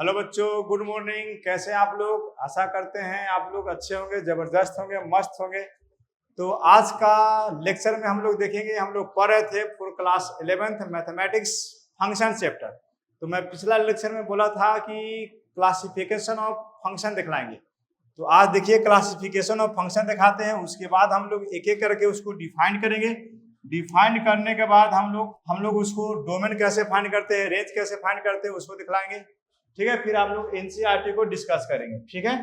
Hello बच्चों, good morning. कैसे हैं आप लोग? आशा करते हैं आप लोग अच्छे होंगे, जबरदस्त होंगे, मस्त होंगे। तो आज का लेक्चर में हम लोग देखेंगे, हम लोग पढ़ रहे थे for class 11th mathematics function chapter. तो मैं पिछला लेक्चर में बोला था कि क्लासिफिकेशन ऑफ फंक्शन दिखलाएंगे। तो आज देखिए क्लासिफिकेशन ऑफ फंक्शन दिखाते हैं, उसके बाद हम लोग एक एक करके उसको डिफाइन करेंगे। डिफाइन करने के बाद हम लोग उसको डोमेन कैसे फाइंड करते हैं, रेंज कैसे फाइंड करते हैं, उसको दिखलाएंगे। ठीक है, फिर आप लोग एनसीईआरटी को डिस्कस करेंगे। ठीक है,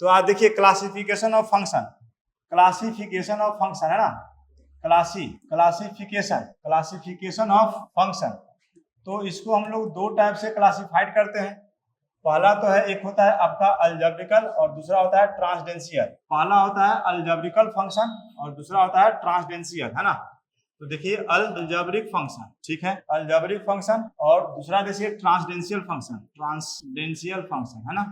तो आज देखिए classification of function. Classification of function है ना, क्लासिफिकेशन ऑफ फंक्शन। तो इसको हम लोग दो टाइप से क्लासिफाइड करते हैं। पहला तो है, एक होता है आपका अलजेब्रिकल और दूसरा होता है ट्रांसडेंशियल। पहला होता है अलजेब्रिकल फंक्शन और दूसरा होता है ट्रांसडेंशियल, है ना। तो देखिए अलजेब्रिक फंक्शन, ठीक है, अलजेब्रिक फंक्शन, और दूसरा देखिए ट्रांसडेंशियल फंक्शन, है ना।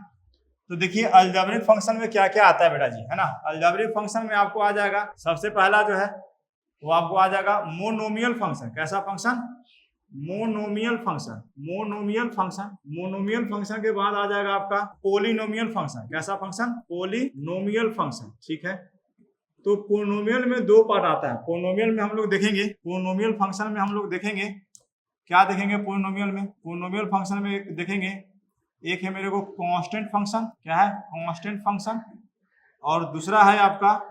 तो देखिए अलजेब्रिक फंक्शन में क्या क्या आता है बेटा जी, है ना। अलजेब्रिक फंक्शन में आपको आ जाएगा, सबसे पहला जो है वो आपको आ जाएगा मोनोमियल फंक्शन। कैसा फंक्शन? मोनोमियल फंक्शन के बाद आ जाएगा आपका पोलिनोमियल फंक्शन। कैसा फंक्शन? पोलिनोमियल फंक्शन, ठीक है। तो पोलिनोमियल में दो पार्ट आता है। पोलिनोमियल में हम लोग देखेंगे, पोलिनोमियल फंक्शन में हम लोग देखेंगे क्या देखेंगे पोलिनोमियल फंक्शन में देखेंगे, एक है मेरे को कांस्टेंट फंक्शन। क्या है? Constant function. और दूसरा है आपका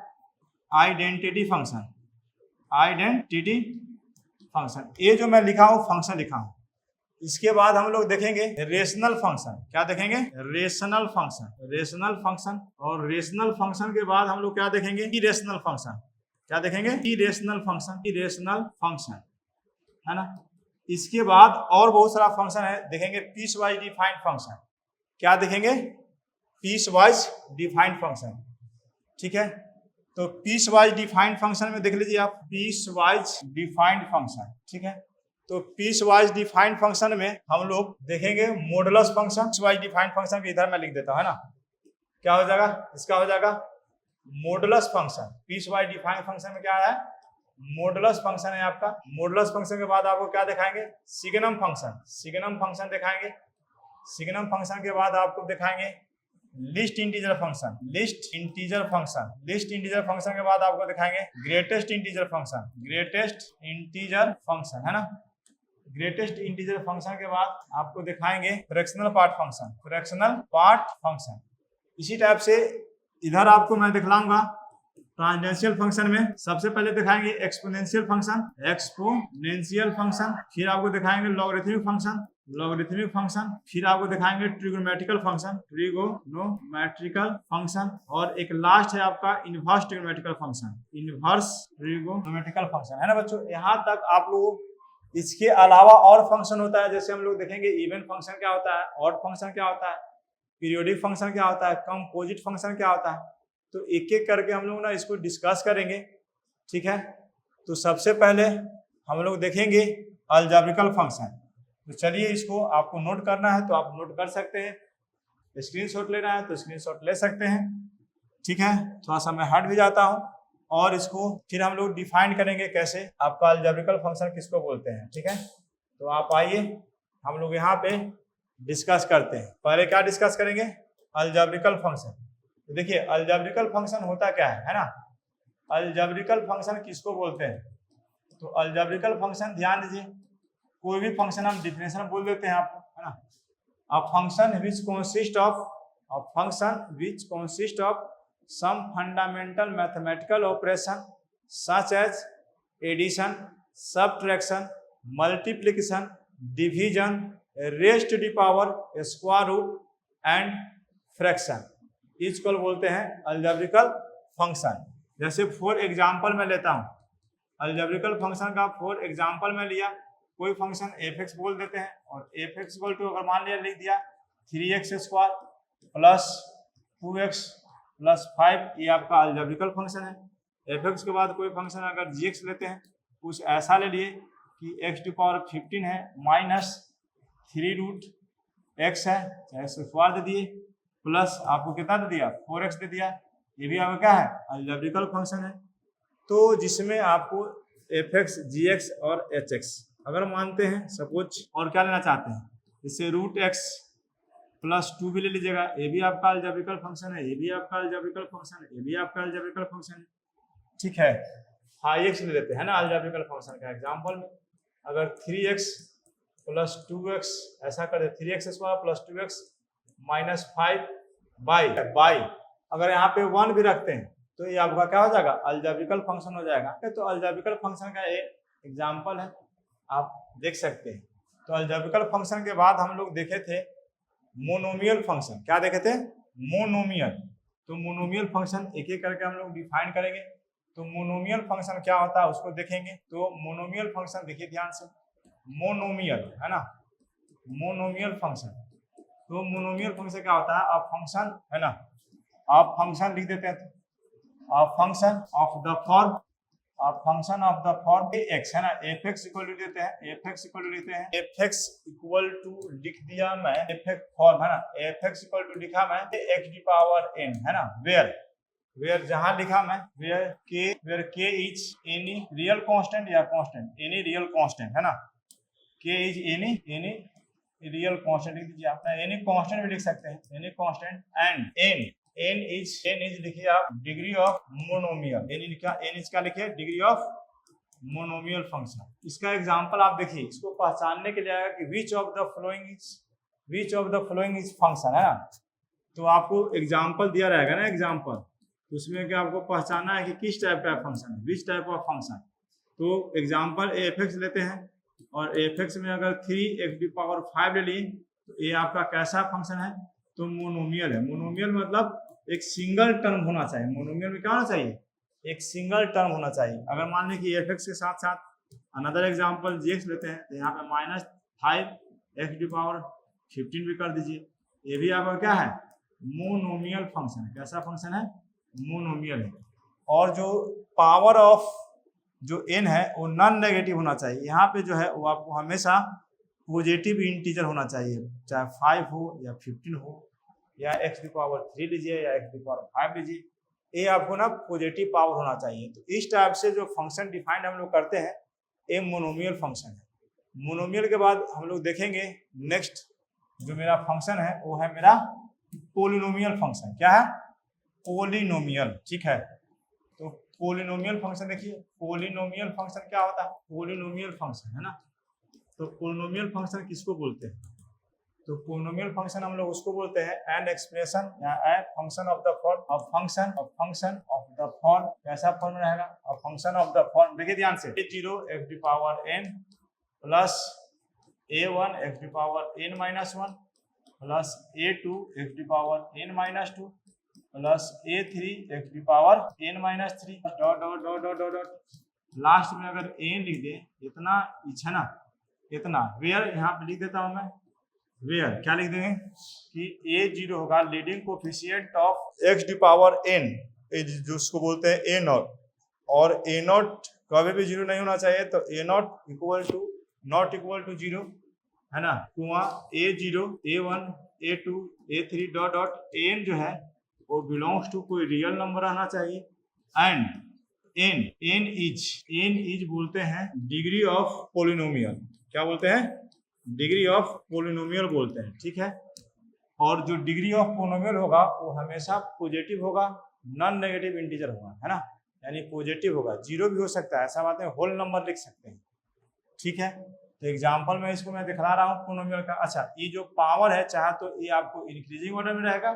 आइडेंटिटी फंक्शन। ये जो मैं लिखा हूं फंक्शन लिखा हूं। इसके बाद हम लोग देखेंगे रेशनल फंक्शन। क्या देखेंगे? Rational function. और रेशनल फंक्शन के बाद हम लोग क्या देखेंगे? Irrational function. क्या देखेंगे? इरेशनल फंक्शन, है ना। इसके बाद और बहुत सारा फंक्शन है, देखेंगे पीस वाइज डिफाइंड फंक्शन। क्या देखेंगे? पीस वाइज डिफाइंड फंक्शन, ठीक है। तो पीस वाइज डिफाइंड फंक्शन में देख लीजिए आप, पीस वाइज डिफाइंड फंक्शन, ठीक है। तो पीस वाइज डिफाइंड फंक्शन में हम लोग देखेंगे modulus function. Piecewise defined function के इधर मैं लिख देता हूं, है ना। क्या हो जाएगा? इसका हो जाएगा modulus function. Piecewise defined function में क्या है? मॉडुलस फंक्शन है आपका। मॉडुलस फंक्शन के बाद आपको क्या दिखाएंगे? सिग्नम फंक्शन दिखाएंगे। सिग्नम फंक्शन के बाद आपको दिखाएंगे list integer function. List integer function के बाद आपको दिखाएंगे ग्रेटेस्ट इंटीजर फंक्शन, है ना। ग्रेटेस्ट इंटीजर फंक्शन के बाद आपको दिखाएंगे फ्रैक्शनल पार्ट फंक्शन। इसी टाइप से इधर आपको मैं दिखलाऊंगा ट्रांसडेंशियल फंक्शन में। सबसे पहले दिखाएंगे एक्सपोनेंशियल फंक्शन, फिर आपको दिखाएंगे लॉगरिथमिक फंक्शन, फिर आपको दिखाएंगे ट्रिगोनोमेट्रिकल फंक्शन, और एक लास्ट है आपका इनवर्स ट्रिगोनोमेट्रिकल फंक्शन, है ना बच्चों। यहाँ तक आप लोग, इसके अलावा और फंक्शन होता है, जैसे हम लोग देखेंगे इवन फंक्शन क्या होता है, ऑड फंक्शन क्या होता है, पीरियोडिक फंक्शन क्या होता है, कंपोजिट फंक्शन क्या होता है। तो एक एक करके हम लोग ना इसको डिस्कस करेंगे, ठीक है। तो सबसे पहले हम लोग देखेंगे अलजेब्रिकल फंक्शन। तो चलिए, इसको आपको नोट करना है तो आप नोट कर सकते हैं, स्क्रीनशॉट लेना है तो स्क्रीनशॉट ले सकते हैं, ठीक है। थोड़ा सा मैं हट भी जाता हूं, और इसको फिर हम लोग डिफाइन करेंगे कैसे आपका अलजेब्रिकल फंक्शन किसको बोलते हैं, ठीक है। तो आप आइए हम लोग यहाँ पे डिस्कस करते हैं। पहले क्या डिस्कस करेंगे? अलजेब्रिकल फंक्शन। तो देखिए अलजेब्रिकल फंक्शन होता क्या है ना। अलजेब्रिकल फंक्शन किसको बोलते हैं? तो अलजेब्रिकल फंक्शन ध्यान दीजिए, कोई भी फंक्शन हम डिफिनेशन बोल देते हैं आपको, है ना। A function which consists of some fundamental mathematical operation such as addition, subtraction, multiplication, division, raised to the power, square root and fraction, इसको बोलते हैं अलजेब्रिकल फंक्शन। जैसे फॉर एग्जाम्पल मैं लेता हूँ, अलजेब्रिकल फंक्शन का फॉर एग्जाम्पल मैं लिया, कोई फंक्शन एफ एक्स बोल देते हैं, और एफ एक्स इक्वल टू अगर मान लिया लिख दिया 3x² प्लस 2x प्लस 5, ये आपका अलजेब्रिकल फंक्शन है। एफ एक्स के बाद कोई फंक्शन अगर जी एक्स लेते हैं, कुछ ऐसा ले लिए कि x⁻15 है माइनस 3√x है, x² दे दिए, प्लस आपको कितना दे दिया? 4x दे दिया। ये भी आपका क्या है? अलजेब्रिकल फंक्शन है। तो जिसमें आपको एफ एक्स, जी एक्स और एच एक्स अगर मानते हैं सपोज, और क्या लेना चाहते हैं, जैसे √x +2 भी ले लीजिएगा, ये भी आपका अलजेब्रिकल फंक्शन है, ये भी आपका अलजेब्रिकल फंक्शन है, ये भी आपका अलजेब्रिकल फंक्शन है। ठीक है, हाईएक्स ले लेते हैं ना अलजेब्रिकल फंक्शन का एग्जांपल में। अगर 3x + 2x ऐसा कर दे, 3x² + 2x - 5 बाई अगर यहाँ पे 1 भी रखते हैं तो ये आपका क्या हो जाएगा, अलजेब्रिकल फंक्शन हो जाएगा। तो अलजेब्रिकल फंक्शन का एक एग्जांपल है, आप देख सकते हैं। तो अलजेब्रिकल फंक्शन के बाद हम लोग देखे थे मोनोमियल फंक्शन। क्या देखे थे, मोनोमियल। तो मोनोमियल फंक्शन एक एक करके हम लोग डिफाइन करेंगे। तो मोनोमियल फंक्शन क्या होता है उसको देखेंगे। तो मोनोमियल फंक्शन देखिए ध्यान से, मोनोमियल है ना, मोनोमियल फंक्शन। तो मोनोमियल फंक्शन क्या होता है, आप फंक्शन है ना, आप फंक्शन लिख देते हैं, आप फंक्शन ऑफ द फॉर्म, आप function of the form x है ना, f(x) इक्वल टू देते हैं, f(x) इक्वल टू लेते हैं, f(x) इक्वल टू लिख दिया मैं, f(x) फॉर्म है ना, f(x) इक्वल टू लिखा मैं x⁴n है ना, वेयर जहां लिखा मैं where k is any real constant या कांस्टेंट, एनी रियल कांस्टेंट है ना, k is any real constant लिख दीजिए आप, एनी कांस्टेंट भी लिख सकते हैं, any constant and n is लिखिए आप degree of monomial, n is क्या लिखिए, डिग्री ऑफ मोनोमियल फंक्शन। इसका एग्जांपल आप देखिए, इसको पहचानने के लिए आएगा कि which of the following is function है ना। तो आपको एग्जांपल दिया रहेगा ना एग्जांपल, तो उसमें क्या आपको पहचानना है कि किस टाइप का फंक्शन है, विच टाइप ऑफ फंक्शन। तो एग्जांपल f(x) लेते हैं और f(x) में अगर 3x⁵ ले लिए तो ये आपका कैसा फंक्शन है, तो मोनोमियल है। मोनोमियल मतलब एक सिंगल टर्म होना चाहिए, मोनोमियल में क्या होना चाहिए, एक सिंगल टर्म होना चाहिए। अगर मान लें कि f(x) के साथ साथ अनदर एग्जांपल g(x) लेते हैं तो यहाँ पे -5x⁵ भी कर दीजिए, ये भी आपका क्या है, मोनोमियल फंक्शन है। कैसा फंक्शन है, मोनोमियल है। और जो पावर ऑफ जो n है वो नॉन नेगेटिव होना चाहिए। यहाँ पे जो है वो आपको हमेशा पॉजिटिव इंटीजर होना चाहिए, चाहे 5 हो या 15 हो या x⁵ लीजिए या x⁵ लीजिए, ये आपको ना पॉजिटिव पावर होना चाहिए। तो इस टाइप से जो फंक्शन डिफाइंड हम लोग करते हैं ये मोनोमियल फंक्शन है। मोनोमियल के बाद हम लोग देखेंगे नेक्स्ट जो मेरा फंक्शन है वो है मेरा पोलिनोमियल फंक्शन। क्या है, पोलिनोमियल। ठीक है, तो पोलिनोमियल फंक्शन देखिए, पोलिनोमियल फंक्शन क्या होता है, पोलिनोमियल फंक्शन है ना। तो पोलिनोमियल फंक्शन किसको बोलते हैं, तो पोलिनोमियल फंक्शन हम लोग उसको बोलते हैं एन एक्सप्रेशन या an function of the form of function of the form. कैसा फॉर्म रहेगा, और फंक्शन ऑफ द फॉर्म देखिए ध्यान से, a0 x⁴n plus a1 x⁴n-1 plus a2 x⁴n-2 plus a3 x⁴n-3 dot last में अगर n लिख दे, इतना इच है ना, इतना वेयर यहाँ पे लिख देता हूं मैं, वेयर क्या लिख देंगे कि a0 होगा लीडिंग कोफिशिएंट ऑफ x⁴n, जो उसको बोलते हैं a0, और a0 कभी भी 0 नहीं होना चाहिए। तो a0 नॉट इक्वल टू 0 है ना, a0 a1 a2 a3 dot n जो है वो बिलोंग्स टू कोई रियल नंबर आना चाहिए। एंड n इज बोलते हैं डिग्री ऑफ पोलिनोमियल। क्या बोलते हैं, डिग्री ऑफ पोलिनोमियल बोलते हैं। ठीक है, और जो डिग्री ऑफ पोलिनोमियल होगा वो हमेशा पॉजिटिव होगा, नॉन नेगेटिव इंटीजर होगा है ना, यानी पॉजिटिव होगा, 0 भी हो सकता है, ऐसा बात है, होल नंबर लिख सकते हैं। ठीक है, तो एग्जांपल में इसको मैं दिखा रहा हूँ पोलिनोमियल का। अच्छा, ये जो पावर है चाहे तो ये आपको इंक्रीजिंग ऑर्डर में रहेगा,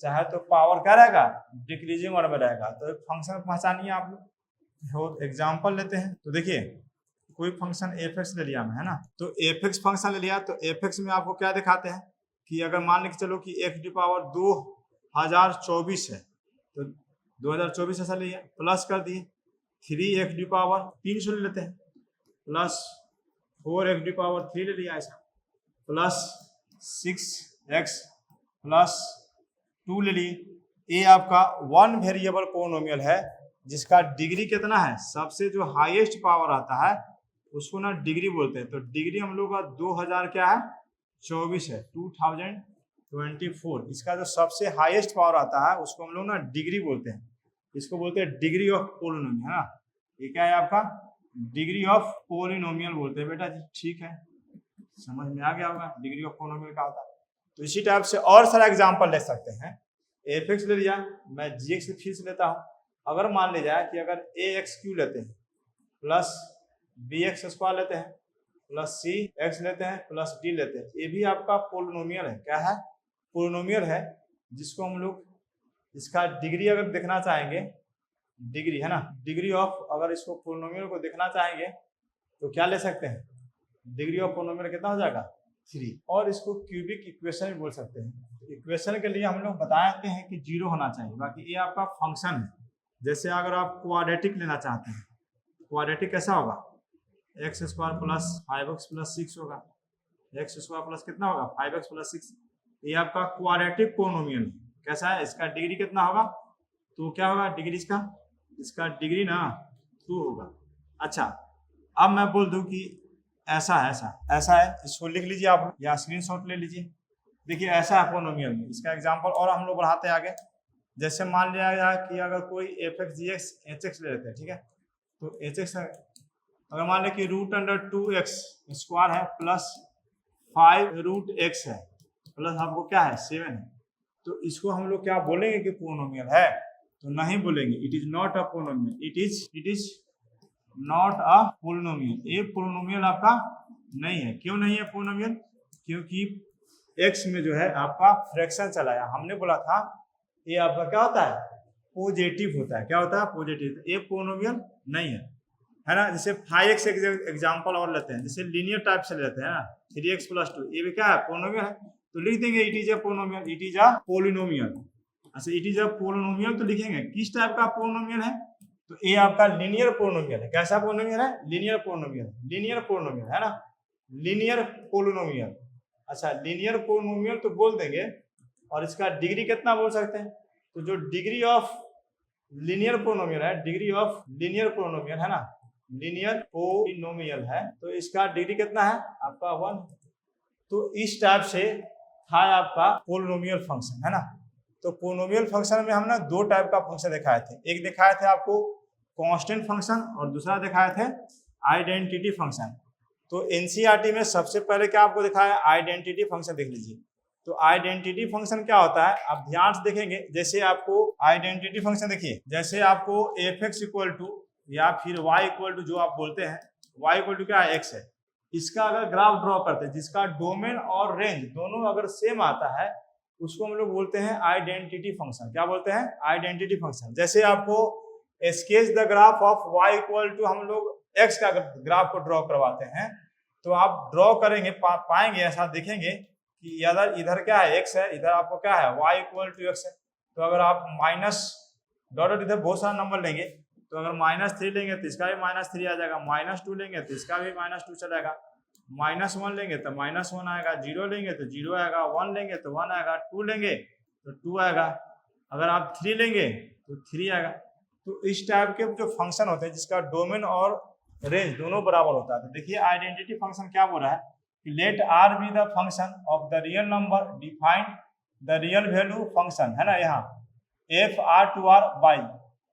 चाहे तो पावर क्या रहेगा, डिक्रीजिंग ऑर्डर में रहेगा। तो एक फंक्शन पहचानिए आप लोग, एग्जाम्पल लेते हैं। तो देखिए कोई फंक्शन f(x) ले लिया मैं है ना, तो f(x) फंक्शन ले लिया, तो f(x) में आपको क्या दिखाते हैं कि अगर मान के चलो कि x⁴2024 है, तो 2024 ऐसा लिया, प्लस कर दिए 3x⁴300 ले लेते हैं, प्लस 4x⁴3 ले लिया ऐसा, प्लस 6x प्लस 2 ले लिए। ये आपका 1 वेरिएबल पोलिनोमियल है जिसका डिग्री कितना है, सबसे जो हाईएस्ट पावर आता है उसको ना डिग्री बोलते हैं। तो डिग्री हम लोग का 2000 क्या है, 24 है, 2024। इसका जो सबसे हाईएस्ट पावर आता है उसको हम लोग ना डिग्री बोलते हैं, इसको बोलते हैं डिग्री ऑफ पोलिनोमियल है ना। ये क्या है आपका, डिग्री ऑफ पोलिनोमियल बोलते हैं बेटा जी। ठीक है, समझ में आ गया होगा डिग्री ऑफ पोलिनोमियल क्या होता है। तो इसी टाइप से और सारा एग्जाम्पल ले सकते हैं। एफ एक्स ले लिया, मैं जी एक्स फिर से लेता हूँ। अगर मान लिया जाए कि अगर ए एक्स क्यू लेते हैं प्लस बी एक्स स्क्वायर लेते हैं प्लस सी एक्स लेते हैं प्लस डी लेते हैं, ये भी आपका पोलिनोमियल है। क्या है? पोलिनोमियल है, जिसको हम लोग इसका डिग्री अगर देखना चाहेंगे, डिग्री है ना, डिग्री ऑफ, अगर इसको पोलिनोमियल को देखना चाहेंगे तो क्या ले सकते हैं? डिग्री ऑफ पोलिनोमियल कितना हो जाएगा? 3। और इसको क्यूबिक इक्वेशन भी बोल सकते हैं। इक्वेशन के लिए हम लोग बताते हैं कि 0 होना चाहिए। बाकी ये आपका फंक्शन है। जैसे अगर आप क्वाड्रेटिक लेना चाहते हैं, क्वाड्रेटिक कैसा होगा? X square plus 5x plus 6 होगा। एक्स स्क्वायर प्लस कितना होगा? 5x plus 6। ये आपका क्वाड्रेटिक पोलिनोमियल है। कैसा है? इसका डिग्री कितना होगा? तो क्या होगा डिग्री इसका डिग्री ना 2 होगा। अच्छा, अब मैं बोल दूं कि ऐसा है, ऐसा है, इसको लिख लीजिए आप या स्क्रीनशॉट ले लीजिए। देखिए ऐसा है पोलिनोमियल में। इसका एग्जांपल और हम लोग बढ़ाते हैं आगे। जैसे मान लिया जाए कि अगर कोई एफ एक्स जी एक्स एच एक्स ले लेते हैं, ठीक है, तो एच एक्स अगर मान लें कि √2x स्क्वायर है प्लस 5√x है प्लस आपको क्या है 7 है, तो इसको हम लोग क्या बोलेंगे कि पोलिनोमियल है? तो नहीं बोलेंगे। It is not a polynomial, it is not a polynomial. ये पोलिनोमियल आपका नहीं है। क्यों नहीं है पोलिनोमियल? क्योंकि x में जो है आपका फ्रैक्शन चलाया। हमने बोला था ये आपका क्या होता है? पॉजिटिव होता है। क्या होता है? पॉजिटिव। ये पोलिनोमियल नहीं है ना। जैसे 5x एग्जाम्पल और लेते हैं, जैसे लीनियर टाइप से लेते हैं ना, 3x + 2, ये भी क्या है? पोलिनोमियल है। तो लिख देंगे it is a polynomial, it is a polynomial. अच्छा, इट इज अ पोलिनोमियल तो लिखेंगे किस टाइप का पोलिनोमियल है? तो ये आपका लीनियर पोलिनोमियल है। कैसा पोलिनोमियल है? Linear polynomial. लीनियर पोलिनोमियल है ना, लीनियर पोलिनोमियल। अच्छा, लीनियर पोलिनोमियल तो बोल देंगे। और इसका डिग्री कितना बोल सकते हैं? तो जो डिग्री ऑफ लीनियर पोलिनोमियल है, डिग्री ऑफ लीनियर पोलिनोमियल है ना, लीनियर पोलिनोमियल है, तो इसका डिग्री कितना है? आपका 1। तो इस टाइप से था आपका पोलिनोमियल फंक्शन, है ना। तो पोलिनोमियल फंक्शन में हमने 2 टाइप का फंक्शन दिखाए थे। एक दिखाए थे आपको कांस्टेंट फंक्शन और दूसरा दिखाए थे आइडेंटिटी फंक्शन। तो एनसीईआरटी में सबसे पहले क्या आपको दिखाया? आइडेंटिटी फंक्शन देख लीजिए। तो आइडेंटिटी फंक्शन क्या होता है आप ध्यान से देखेंगे। जैसे आपको आइडेंटिटी फंक्शन देखिए, जैसे आपको एफ एक्स इक्वल टू या फिर वाई इक्वल टू, जो आप बोलते हैं वाई इक्वल टू क्या है? एक्स है। इसका अगर ग्राफ ड्रॉ करते हैं जिसका डोमेन और रेंज दोनों अगर सेम आता है, उसको हम लोग बोलते हैं आइडेंटिटी फंक्शन। क्या बोलते हैं? Identity function. जैसे आपको sketch the graph of y equal to, हम लोग एक्स का ग्राफ को ड्रॉ करवाते हैं, तो आप ड्रॉ करेंगे पाएंगे, ऐसा देखेंगे कि इधर क्या है? एक्स है, इधर आपको क्या है? वाई इक्वल टू एक्स है। तो अगर आप माइनस डॉट इधर बहुत सारा नंबर लेंगे, तो अगर -3 लेंगे तो इसका भी -3 आ जाएगा, -2 लेंगे तो इसका भी -2 चलेगा, -1 लेंगे तो -1 आएगा, 0 लेंगे तो 0 आएगा, 1 लेंगे तो 1 आएगा, 2 लेंगे तो 2 आएगा, अगर आप 3 लेंगे तो 3 आएगा। तो इस टाइप के जो फंक्शन होते हैं जिसका डोमेन और रेंज दोनों बराबर होता है। तो देखिए आइडेंटिटी फंक्शन क्या बोल रहा है कि let R be the function of the real number defined the real value function, है ना। यहाँ F R to R by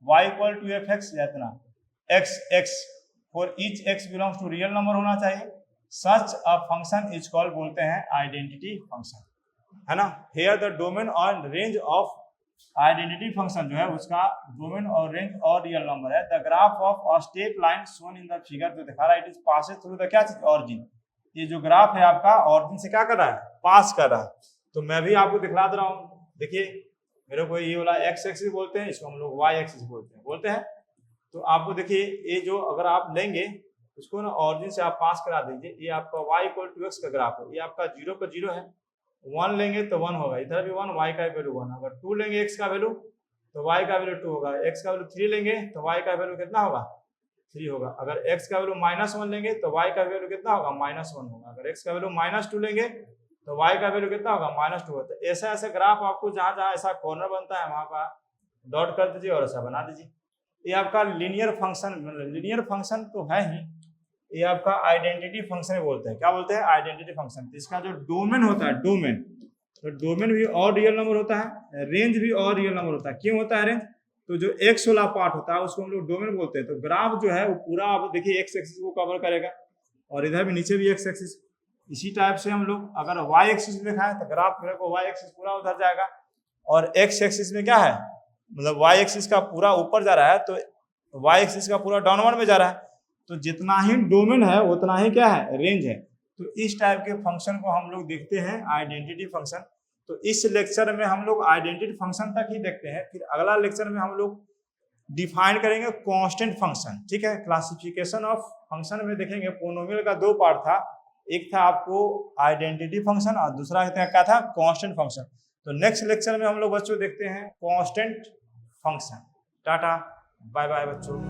Y equal to F X, इतना X X for each X belongs to real number होना चाहिए। Such a function is called, बोलते हैं identity function, है ना। हेयर द डोमेन और रेंज ऑफ आइडेंटिटी फंक्शन जो है उसका डोमेन और रेंज और रियल नंबर है। The graph of a straight line shown in the figure, जो दिखा रहा है it is passes through the क्या चीज? ऑरिजिन। ये जो ग्राफ है आपका ऑरिजिन से क्या कर रहा है? पास कर रहा है। तो मैं भी आपको दिखला दे रहा हूँ। देखिए मेरे को ये वाला एक्स एक्सिस बोलते हैं, इसको हम लोग वाई एक्सिस बोलते हैं। तो आपको देखिए ये जो अगर आप लेंगे उसको ना ऑरिजिन से आप पास करा दीजिए। ये आपका वाई इक्वल टू एक्स का ग्राफ है, ये आपका 0 पर 0 है, 1 लेंगे तो 1 होगा, इधर भी 1, वाई का वैल्यू 1। अगर 2 लेंगे एक्स का वैल्यू तो वाई का वैल्यू 2 होगा, एक्स का वैल्यू 3 लेंगे तो वाई का वैल्यू कितना होगा? 3 होगा। अगर एक्स का वैल्यू -1 लेंगे तो वाई का वैल्यू कितना होगा? -1 होगा। अगर एक्स का वैल्यू -2 लेंगे तो वाई का वैल्यू कितना होगा? -2 होता है। ऐसा ऐसा ग्राफ आपको जहाँ जहाँ ऐसा कॉर्नर बनता है वहाँ पर डॉट कर दीजिए और ऐसा बना दीजिए। ये आपका लीनियर फंक्शन, लीनियर फंक्शन तो है ही, ये आपका आइडेंटिटी फंक्शन बोलते हैं। क्या बोलते हैं? Identity function. तो इसका जो डोमेन होता है, डोमेन, तो डोमेन भी और रियल नंबर होता है, रेंज भी और रियल नंबर होता है। क्यों होता है रेंज? तो जो एक्स वाला पार्ट होता है उसको हम लोग डोमेन बोलते हैं। तो ग्राफ जो है वो पूरा आप देखिए एक्स एक्सिस को कवर करेगा और इधर भी नीचे भी एक्स एक्सिस, इसी टाइप से हम लोग अगर वाई एक्सिस लिखा है तो ग्राफ मेरे को वाई एक्सिस पूरा उधर जाएगा, और एक्स एक्सिस में क्या है, मतलब वाई एक्सिस का पूरा ऊपर जा रहा है तो वाई एक्सिस का पूरा डाउनवर्ड में जा रहा है, तो जितना ही डोमेन है उतना ही क्या है, रेंज है। तो इस टाइप के फंक्शन को हम लोग देखते हैं आइडेंटिटी फंक्शन। तो इस लेक्चर में हम लोग आइडेंटिटी फंक्शन तक ही देखते हैं, फिर अगला लेक्चर में हम लोग डिफाइन करेंगे कांस्टेंट फंक्शन। ठीक है, क्लासिफिकेशन ऑफ फंक्शन में देखेंगे पोनोमियल का दो पार्ट था, एक था आपको आइडेंटिटी फंक्शन और दूसरा क्या था, कांस्टेंट फंक्शन। तो नेक्स्ट लेक्चर में हम लोग बच्चों देखते हैं constant function. Tata bye bye बच्चों।